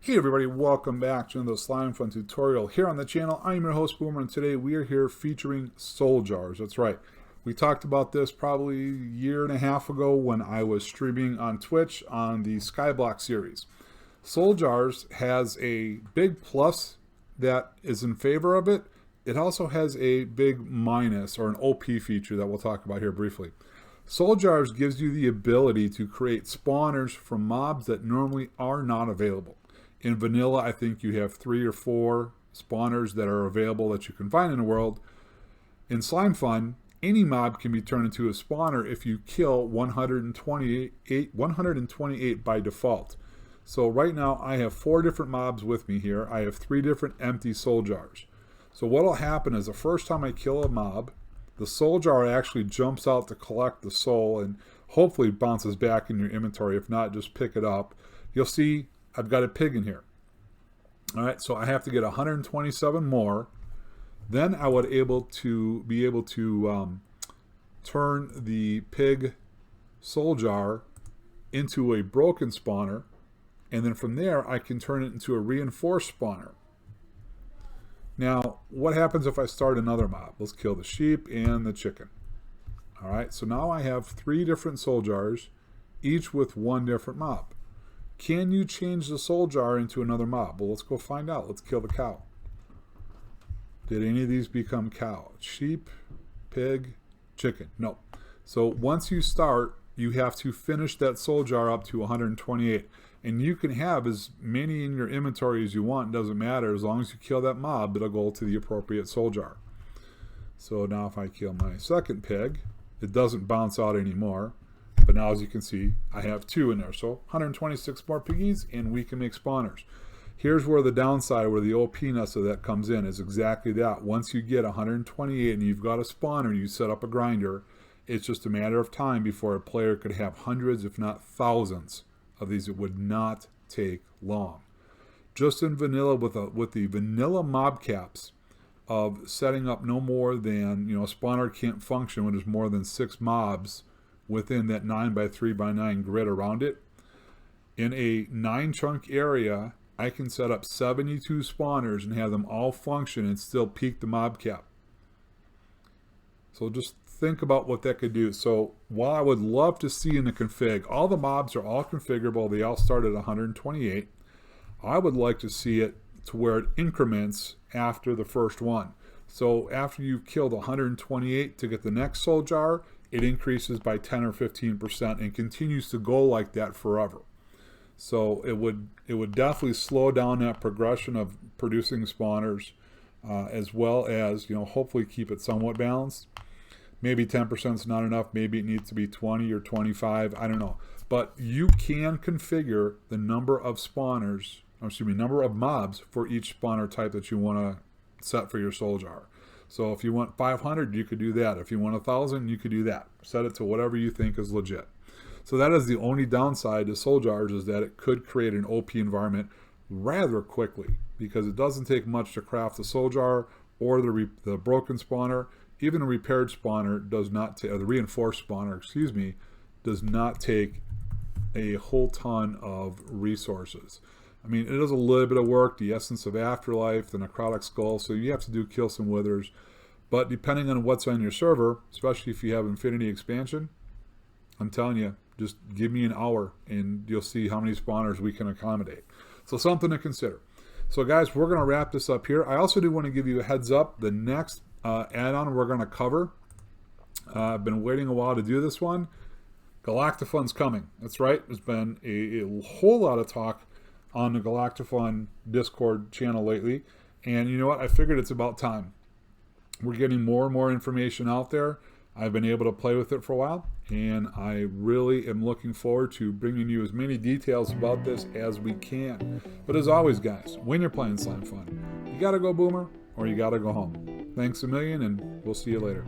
Hey everybody, welcome back to another Slimefun tutorial here on the channel. I'm your host Boomer, and today we are here featuring soul jars. That's right. We talked about this probably a year and a half ago when I was streaming on Twitch on the Skyblock series. Soul jars has a big plus that is in favor of it. It also has a big minus, or an OP feature, that we'll talk about here briefly. Soul jars gives you the ability to create spawners from mobs that normally are not available. In vanilla, I think you have 3 or 4 spawners that are available that you can find in the world. In Slimefun, any mob can be turned into a spawner if you kill 128 by default. So right now I have 4 different mobs with me here. I have 3 different empty soul jars. So what will happen is the first time I kill a mob, the soul jar actually jumps out to collect the soul and hopefully bounces back in your inventory. If not, just pick it up. You'll see I've got a pig in here. All right, so I have to get 127 more. Then I would be able to turn the pig soul jar into a broken spawner, and then from there I can turn it into a reinforced spawner. Now, what happens if I start another mob? Let's kill the sheep and the chicken. All right, so now I have 3 different soul jars, each with 1 different mob. Can you change the soul jar into another mob? Well, let's go find out. Let's kill the cow. Did any of these become cow? Sheep, pig, chicken? No. So once you start, you have to finish that soul jar up to 128. And you can have as many in your inventory as you want. It doesn't matter. As long as you kill that mob, it'll go to the appropriate soul jar. So now if I kill my second pig, it doesn't bounce out anymore. But now, as you can see, I have 2 in there. So 126 more piggies, and we can make spawners. Here's where the downside, where the OP-ness of that comes in, is exactly that. Once you get 128 and you've got a spawner, you set up a grinder, it's just a matter of time before a player could have hundreds, if not thousands, of these. It would not take long. Just in vanilla, with the vanilla mob caps of setting up no more than, a spawner can't function when there's more than 6 mobs within that 9x3x9 grid around it. In a 9 chunk area, I can set up 72 spawners and have them all function and still peak the mob cap. So just think about what that could do. So while I would love to see in the config, all the mobs are all configurable, they all start at 128. I would like to see it to where it increments after the first one. So after you've killed 128 to get the next soul jar, it increases by 10 or 15% and continues to go like that forever. So it would definitely slow down that progression of producing spawners, as well as, hopefully keep it somewhat balanced. Maybe 10% is not enough. Maybe it needs to be 20 or 25. I don't know. But you can configure the number of spawners, number of mobs for each spawner type that you want to set for your soul jar. So if you want 500, you could do that. If you want 1,000, you could do that. Set it to whatever you think is legit. So that is the only downside to soul jars, is that it could create an OP environment rather quickly, because it doesn't take much to craft the soul jar or the broken spawner. Even a repaired spawner does not take, or the reinforced spawner, does not take a whole ton of resources. I mean, it is a little bit of work, the Essence of Afterlife, the Necrotic Skull, so you have to kill some withers. But depending on what's on your server, especially if you have Infinity Expansion, I'm telling you, just give me an hour and you'll see how many spawners we can accommodate. So something to consider. So guys, we're going to wrap this up here. I also do want to give you a heads up. The next add-on we're going to cover, I've been waiting a while to do this one. Galactifun's coming. That's right. There's been a whole lot of talk on the Galactifun Discord channel lately, and you know what, I figured it's about time. We're getting more and more information out there. I've been able to play with it for a while, and I really am looking forward to bringing you as many details about this as we can. But as always, guys, when you're playing Slimefun, you gotta go Boomer or you gotta go home. Thanks a million, and we'll see you later.